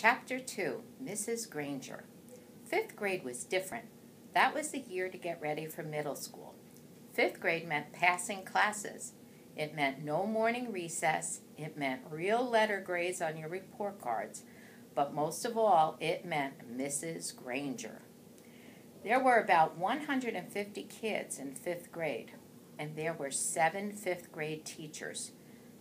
Chapter 2, Mrs. Granger. Fifth grade was different. That was the year to get ready for middle school. Fifth grade meant passing classes. It meant no morning recess. It meant real letter grades on your report cards. But most of all, it meant Mrs. Granger. There were about 150 kids in fifth grade, and there were 7 fifth grade teachers.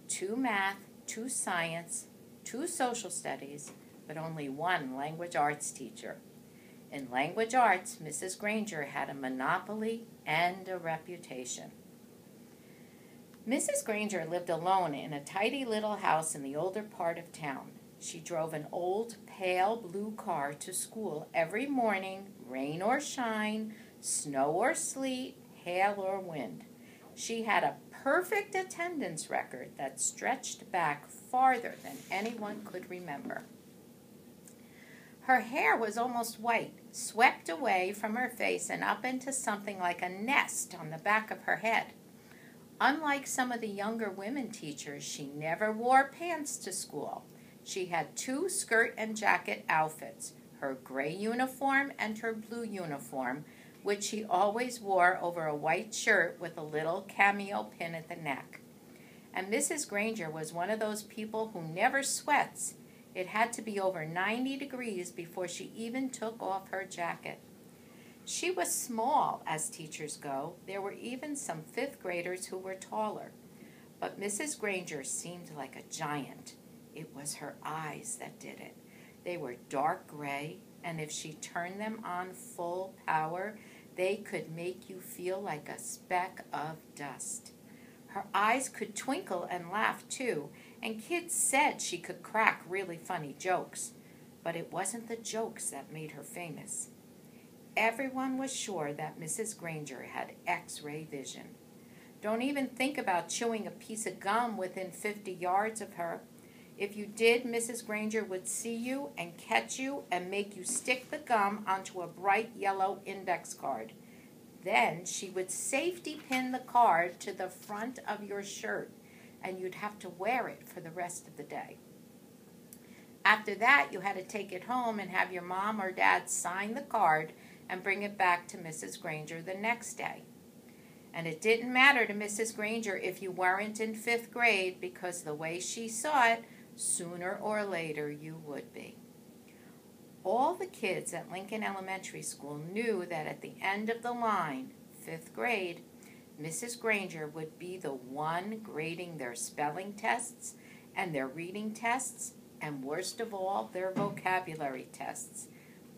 2 math, 2 science, 2 social studies, but only 1 language arts teacher. In language arts, Mrs. Granger had a monopoly and a reputation. Mrs. Granger lived alone in a tidy little house in the older part of town. She drove an old, pale blue car to school every morning, rain or shine, snow or sleet, hail or wind. She had a perfect attendance record that stretched back farther than anyone could remember. Her hair was almost white, swept away from her face and up into something like a nest on the back of her head. Unlike some of the younger women teachers, she never wore pants to school. She had 2 skirt and jacket outfits, her gray uniform and her blue uniform, which she always wore over a white shirt with a little cameo pin at the neck. And Mrs. Granger was one of those people who never sweats. It had to be over 90 degrees before she even took off her jacket. She was small, as teachers go. There were even some 5th graders who were taller. But Mrs. Granger seemed like a giant. It was her eyes that did it. They were dark gray, and if she turned them on full power, they could make you feel like a speck of dust. Her eyes could twinkle and laugh too, and kids said she could crack really funny jokes. But it wasn't the jokes that made her famous. Everyone was sure that Mrs. Granger had X-ray vision. Don't even think about chewing a piece of gum within 50 yards of her. If you did, Mrs. Granger would see you and catch you and make you stick the gum onto a bright yellow index card. Then she would safety pin the card to the front of your shirt, and you'd have to wear it for the rest of the day. After that, you had to take it home and have your mom or dad sign the card and bring it back to Mrs. Granger the next day. And it didn't matter to Mrs. Granger if you weren't in 5th grade, because the way she saw it, sooner or later you would be. All the kids at Lincoln Elementary School knew that at the end of the line, 5th grade, Mrs. Granger would be the one grading their spelling tests and their reading tests, and worst of all, their vocabulary tests,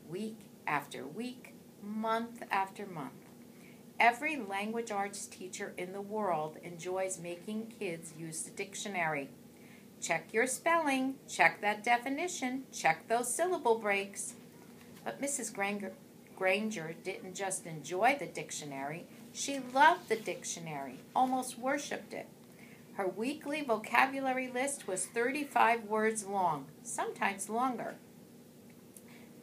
week after week, month after month. Every language arts teacher in the world enjoys making kids use the dictionary. Check your spelling, check that definition, check those syllable breaks. But Mrs. Granger didn't just enjoy the dictionary, she loved the dictionary, almost worshipped it. Her weekly vocabulary list was 35 words long, sometimes longer.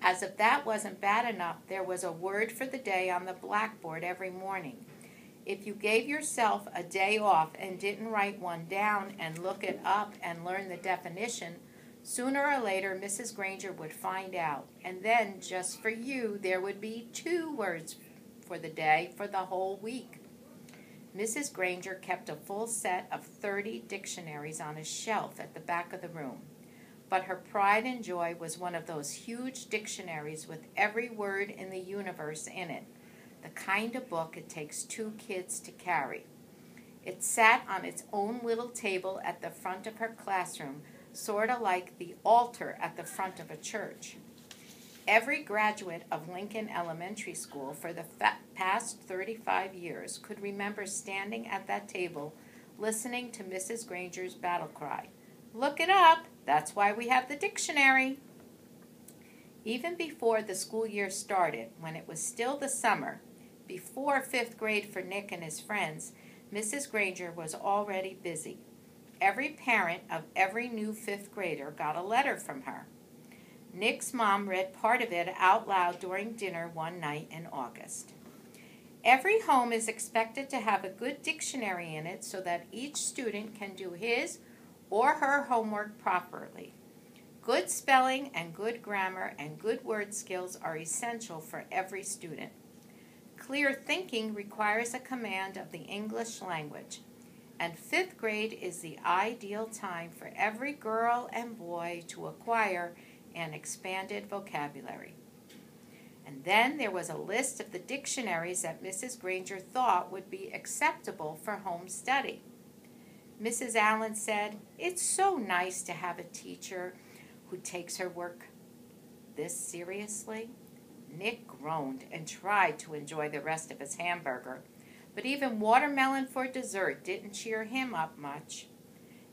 As if that wasn't bad enough, there was a word for the day on the blackboard every morning. If you gave yourself a day off and didn't write one down and look it up and learn the definition, sooner or later Mrs. Granger would find out. And then, just for you, there would be 2 words for the day for the whole week. Mrs. Granger kept a full set of 30 dictionaries on a shelf at the back of the room. But her pride and joy was one of those huge dictionaries with every word in the universe in it. The kind of book it takes 2 kids to carry. It sat on its own little table at the front of her classroom, sort of like the altar at the front of a church. Every graduate of Lincoln Elementary School for the past 35 years could remember standing at that table listening to Mrs. Granger's battle cry. Look it up, that's why we have the dictionary. Even before the school year started, when it was still the summer, before 5th grade for Nick and his friends, Mrs. Granger was already busy. Every parent of every new 5th grader got a letter from her. Nick's mom read part of it out loud during dinner one night in August. Every home is expected to have a good dictionary in it so that each student can do his or her homework properly. Good spelling and good grammar and good word skills are essential for every student. Clear thinking requires a command of the English language, and 5th grade is the ideal time for every girl and boy to acquire an expanded vocabulary. And then there was a list of the dictionaries that Mrs. Granger thought would be acceptable for home study. Mrs. Allen said, "It's so nice to have a teacher who takes her work this seriously." Nick groaned and tried to enjoy the rest of his hamburger, but even watermelon for dessert didn't cheer him up much.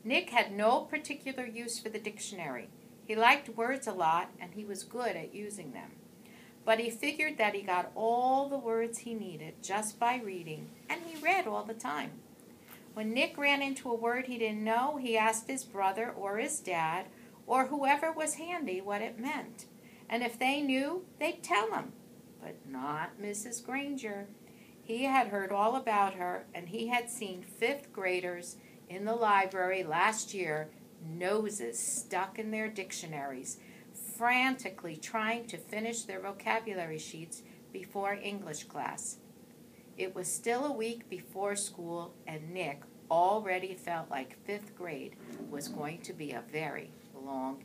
Nick had no particular use for the dictionary. He liked words a lot, and he was good at using them. But he figured that he got all the words he needed just by reading, and he read all the time. When Nick ran into a word he didn't know, he asked his brother or his dad or whoever was handy what it meant. And if they knew, they'd tell him. But not Mrs. Granger. He had heard all about her, and he had seen 5th graders in the library last year, noses stuck in their dictionaries, frantically trying to finish their vocabulary sheets before English class. It was still a week before school, and Nick already felt like 5th grade was going to be a very long